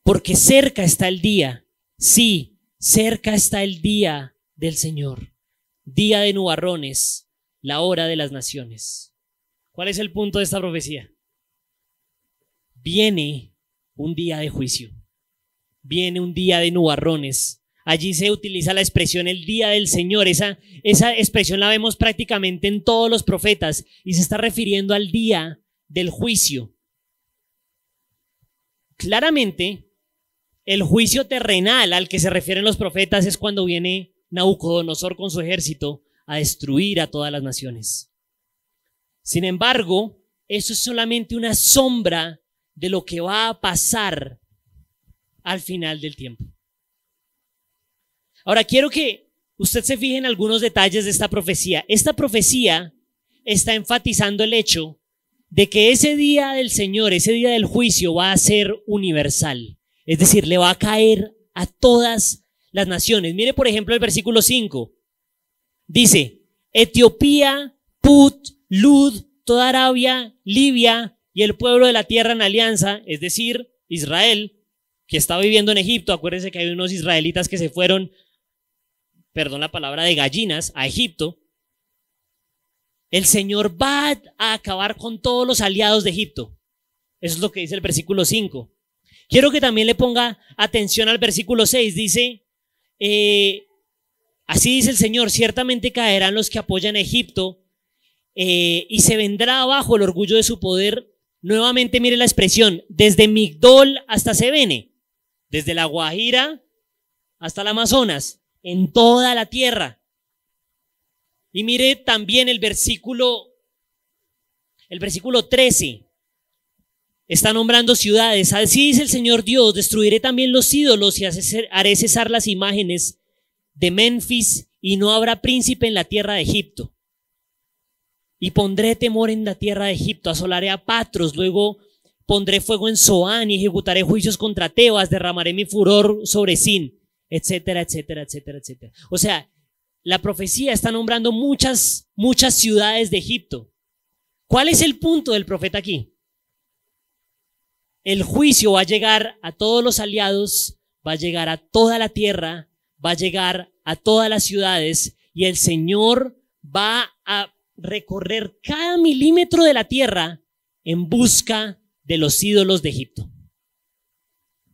porque cerca está el día, sí, cerca está el día del Señor, día de nubarrones, la hora de las naciones. ¿Cuál es el punto de esta profecía? Viene un día de juicio, viene un día de nubarrones. Allí se utiliza la expresión el día del Señor. Esa expresión la vemos prácticamente en todos los profetas y se está refiriendo al día del juicio. Claramente, el juicio terrenal al que se refieren los profetas es cuando viene Nabucodonosor con su ejército a destruir a todas las naciones. Sin embargo, eso es solamente una sombra de lo que va a pasar al final del tiempo. Ahora quiero que usted se fije en algunos detalles de esta profecía. Esta profecía está enfatizando el hecho de que ese día del Señor, ese día del juicio va a ser universal. Es decir, le va a caer a todas las naciones. Mire por ejemplo el versículo 5. Dice, Etiopía, Put, Lud, toda Arabia, Libia y el pueblo de la tierra en alianza, es decir, Israel, que está viviendo en Egipto. Acuérdense que hay unos israelitas que se fueron, perdón la palabra, de gallinas a Egipto. El Señor va a acabar con todos los aliados de Egipto. Eso es lo que dice el versículo 5. Quiero que también le ponga atención al versículo 6. Dice, así dice el Señor, ciertamente caerán los que apoyan a Egipto y se vendrá abajo el orgullo de su poder. Nuevamente mire la expresión, desde Migdol hasta Sebene, desde la Guajira hasta el Amazonas, en toda la tierra. Y mire también el versículo 13. Está nombrando ciudades. Así dice el Señor Dios, destruiré también los ídolos y haré cesar las imágenes de Menfis y no habrá príncipe en la tierra de Egipto. Y pondré temor en la tierra de Egipto, asolaré a Patros, luego pondré fuego en Zoán y ejecutaré juicios contra Tebas, derramaré mi furor sobre Sin, etcétera, etcétera, etcétera, etcétera. O sea, la profecía está nombrando muchas ciudades de Egipto. ¿Cuál es el punto del profeta aquí? El juicio va a llegar a todos los aliados, va a llegar a toda la tierra, va a llegar a todas las ciudades y el Señor va a recorrer cada milímetro de la tierra en busca de los ídolos de Egipto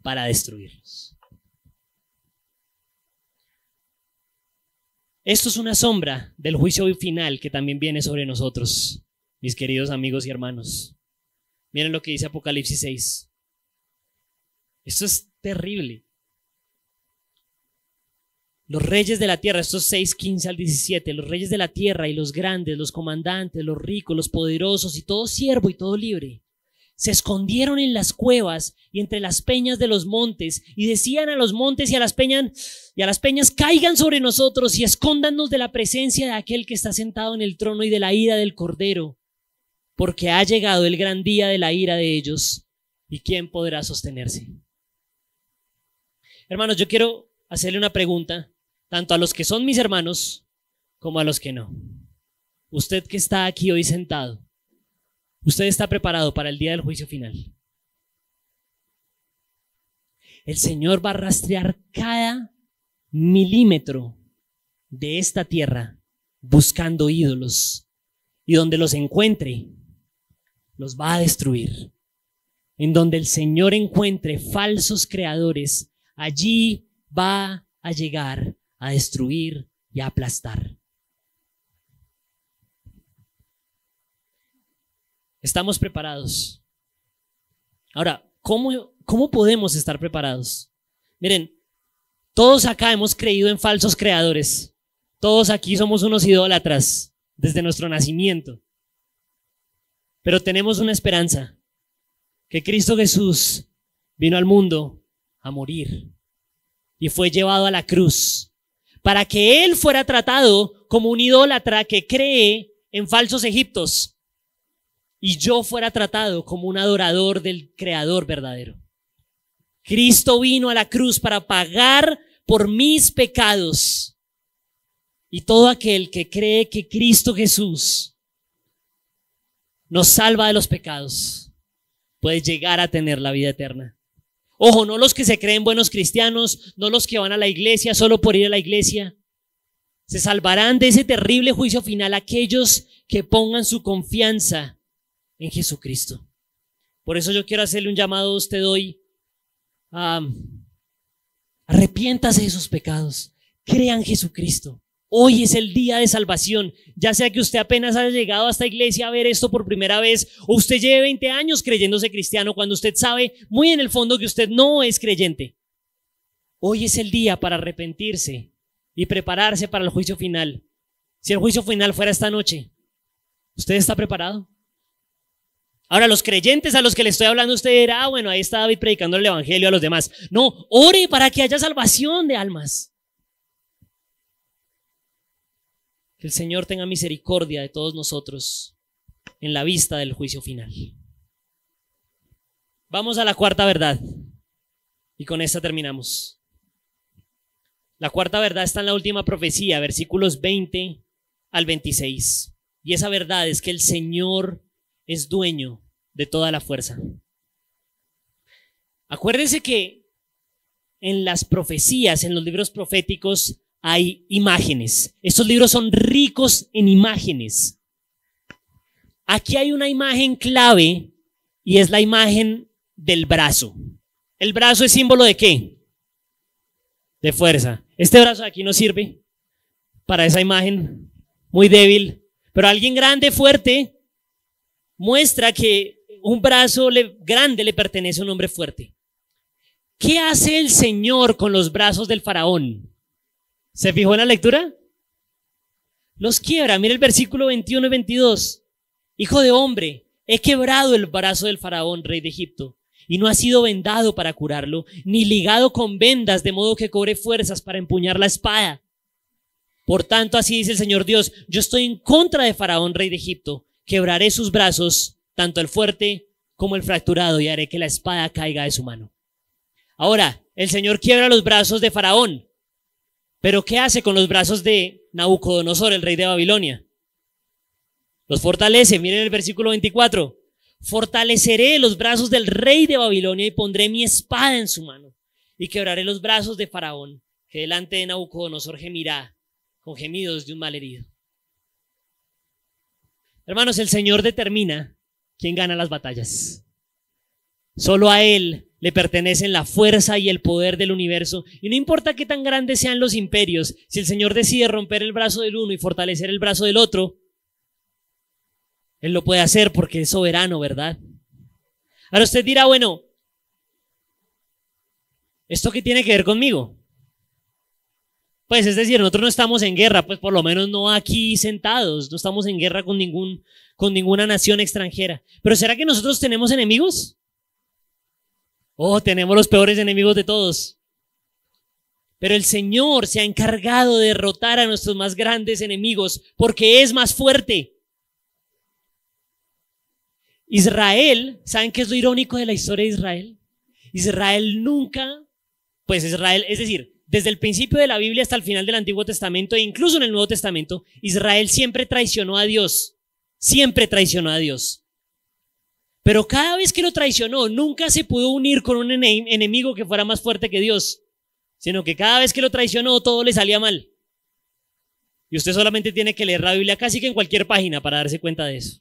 para destruirlos. Esto es una sombra del juicio final que también viene sobre nosotros, mis queridos amigos y hermanos. Miren lo que dice Apocalipsis 6. Esto es terrible. Los reyes de la tierra, estos 6:15 al 17, los reyes de la tierra y los grandes, los comandantes, los ricos, los poderosos y todo siervo y todo libre, se escondieron en las cuevas y entre las peñas de los montes y decían a los montes y a las peñas, caigan sobre nosotros y escóndanos de la presencia de aquel que está sentado en el trono y de la ira del Cordero, porque ha llegado el gran día de la ira de ellos, ¿y quién podrá sostenerse? Hermanos, yo quiero hacerle una pregunta, tanto a los que son mis hermanos como a los que no. Usted que está aquí hoy sentado, ¿usted está preparado para el día del juicio final? El Señor va a rastrear cada milímetro de esta tierra buscando ídolos, y donde los encuentre, los va a destruir. En donde el Señor encuentre falsos creadores, allí va a llegar a destruir y a aplastar. Estamos preparados. Ahora, ¿cómo podemos estar preparados? Miren, todos acá hemos creído en falsos creadores. Todos aquí somos unos idólatras desde nuestro nacimiento. Pero tenemos una esperanza, que Cristo Jesús vino al mundo a morir y fue llevado a la cruz para que Él fuera tratado como un idólatra que cree en falsos egiptos y yo fuera tratado como un adorador del Creador verdadero. Cristo vino a la cruz para pagar por mis pecados, y todo aquel que cree que Cristo Jesús nos salva de los pecados puede llegar a tener la vida eterna. Ojo, no los que se creen buenos cristianos, no los que van a la iglesia solo por ir a la iglesia. Se salvarán de ese terrible juicio final aquellos que pongan su confianza en Jesucristo. Por eso yo quiero hacerle un llamado a usted hoy. Arrepiéntase de sus pecados. Crea en Jesucristo. Hoy es el día de salvación. Ya sea que usted apenas haya llegado a esta iglesia a ver esto por primera vez, o usted lleve 20 años creyéndose cristiano cuando usted sabe muy en el fondo que usted no es creyente. Hoy es el día para arrepentirse y prepararse para el juicio final. Si el juicio final fuera esta noche, ¿usted está preparado? Ahora, los creyentes a los que le estoy hablando, usted dirá, bueno, ahí está David predicando el evangelio a los demás. No, ore para que haya salvación de almas. Que el Señor tenga misericordia de todos nosotros en la vista del juicio final. Vamos a la cuarta verdad y con esta terminamos. La cuarta verdad está en la última profecía, versículos 20 al 26. Y esa verdad es que el Señor es dueño de toda la fuerza. Acuérdense que en las profecías, en los libros proféticos, hay imágenes. Estos libros son ricos en imágenes. Aquí hay una imagen clave y es la imagen del brazo. ¿El brazo es símbolo de qué? De fuerza. Este brazo de aquí no sirve para esa imagen, muy débil, pero alguien grande, fuerte, muestra que un brazo grande le pertenece a un hombre fuerte. ¿Qué hace el Señor con los brazos del faraón? ¿Se fijó en la lectura? Los quiebra. Mira el versículo 21 y 22. Hijo de hombre, he quebrado el brazo del faraón, rey de Egipto, y no ha sido vendado para curarlo, ni ligado con vendas, de modo que cobre fuerzas para empuñar la espada. Por tanto, así dice el Señor Dios, yo estoy en contra de Faraón, rey de Egipto, quebraré sus brazos, tanto el fuerte como el fracturado, y haré que la espada caiga de su mano. Ahora, el Señor quiebra los brazos de Faraón, pero ¿qué hace con los brazos de Nabucodonosor, el rey de Babilonia? Los fortalece. Miren el versículo 24. Fortaleceré los brazos del rey de Babilonia y pondré mi espada en su mano y quebraré los brazos de Faraón, que delante de Nabucodonosor gemirá con gemidos de un malherido. Hermanos, el Señor determina quién gana las batallas. Solo a Él le pertenecen la fuerza y el poder del universo. Y no importa qué tan grandes sean los imperios, si el Señor decide romper el brazo del uno y fortalecer el brazo del otro, Él lo puede hacer porque es soberano, ¿verdad? Ahora usted dirá, bueno, ¿Esto qué tiene que ver conmigo? Pues es decir, nosotros no estamos en guerra, pues por lo menos no aquí sentados, no estamos en guerra con ninguna nación extranjera. Pero ¿será que nosotros tenemos enemigos? Oh, tenemos los peores enemigos de todos. Pero el Señor se ha encargado de derrotar a nuestros más grandes enemigos porque es más fuerte. Israel, ¿saben qué es lo irónico de la historia de Israel? Israel nunca, pues Israel, es decir, desde el principio de la Biblia hasta el final del Antiguo Testamento e incluso en el Nuevo Testamento, Israel siempre traicionó a Dios. Siempre traicionó a Dios. Pero cada vez que lo traicionó, nunca se pudo unir con un enemigo que fuera más fuerte que Dios, sino que cada vez que lo traicionó, todo le salía mal. Y usted solamente tiene que leer la Biblia casi que en cualquier página para darse cuenta de eso.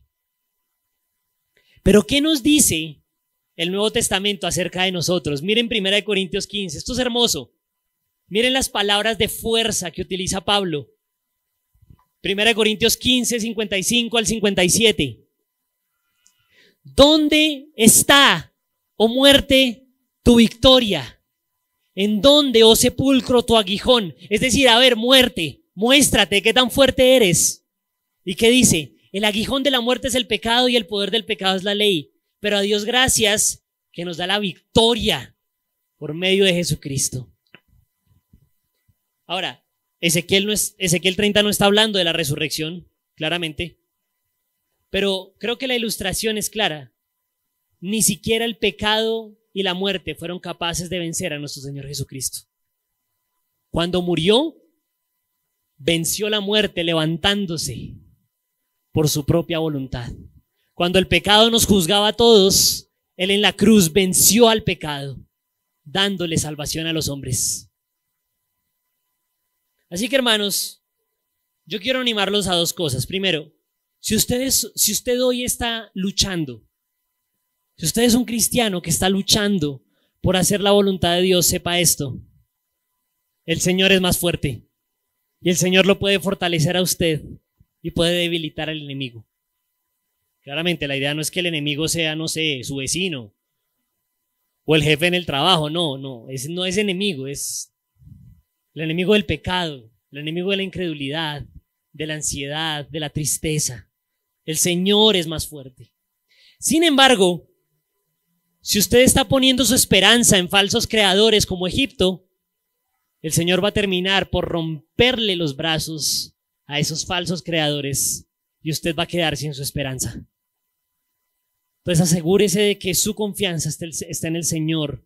Pero ¿qué nos dice el Nuevo Testamento acerca de nosotros? Miren 1 Corintios 15, esto es hermoso. Miren las palabras de fuerza que utiliza Pablo. 1 Corintios 15, 55 al 57. ¿Dónde está, oh muerte, tu victoria? ¿En dónde, oh sepulcro, tu aguijón? Es decir, a ver, muerte, muéstrate qué tan fuerte eres. ¿Y qué dice? El aguijón de la muerte es el pecado y el poder del pecado es la ley. Pero a Dios gracias que nos da la victoria por medio de Jesucristo. Ahora, Ezequiel 30 no está hablando de la resurrección, claramente. Pero creo que la ilustración es clara. Ni siquiera el pecado y la muerte fueron capaces de vencer a nuestro Señor Jesucristo. Cuando murió, venció la muerte levantándose por su propia voluntad. Cuando el pecado nos juzgaba a todos, Él en la cruz venció al pecado, dándole salvación a los hombres. Así que, hermanos, yo quiero animarlos a dos cosas. Primero, si usted hoy está luchando, si usted es un cristiano que está luchando por hacer la voluntad de Dios, sepa esto: el Señor es más fuerte y el Señor lo puede fortalecer a usted y puede debilitar al enemigo. Claramente la idea no es que el enemigo sea, no sé, su vecino o el jefe en el trabajo. No es enemigo, es el enemigo del pecado, el enemigo de la incredulidad, de la ansiedad, de la tristeza. El Señor es más fuerte. Sin embargo, si usted está poniendo su esperanza en falsos creadores como Egipto, el Señor va a terminar por romperle los brazos a esos falsos creadores y usted va a quedar sin su esperanza. Entonces asegúrese de que su confianza está en el Señor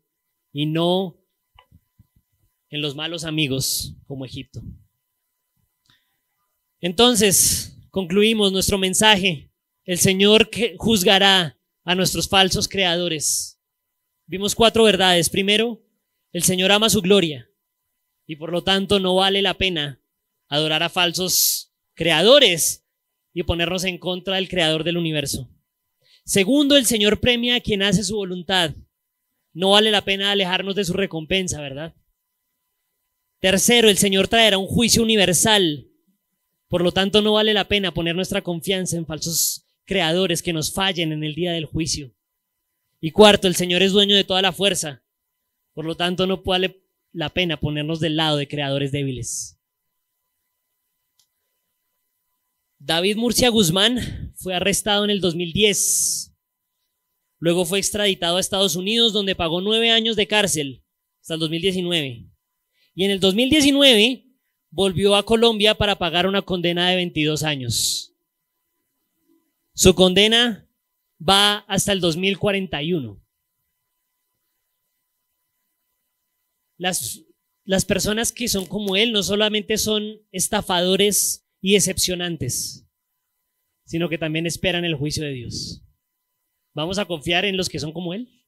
y no en los malos amigos como Egipto. Entonces, concluimos nuestro mensaje. El Señor que juzgará a nuestros falsos creadores. Vimos 4 verdades. Primero, el Señor ama su gloria y por lo tanto no vale la pena adorar a falsos creadores y ponernos en contra del creador del universo. Segundo, el Señor premia a quien hace su voluntad. No vale la pena alejarnos de su recompensa, ¿verdad? Tercero, el Señor traerá un juicio universal. Por lo tanto, no vale la pena poner nuestra confianza en falsos creadores que nos fallen en el día del juicio. Y cuarto, el Señor es dueño de toda la fuerza. Por lo tanto, no vale la pena ponernos del lado de creadores débiles. David Murcia Guzmán fue arrestado en el 2010. Luego fue extraditado a Estados Unidos, donde pagó 9 años de cárcel hasta el 2019. Y en el 2019 volvió a Colombia para pagar una condena de 22 años. Su condena va hasta el 2041. Las personas que son como él no solamente son estafadores y decepcionantes, sino que también esperan el juicio de Dios. ¿Vamos a confiar en los que son como él?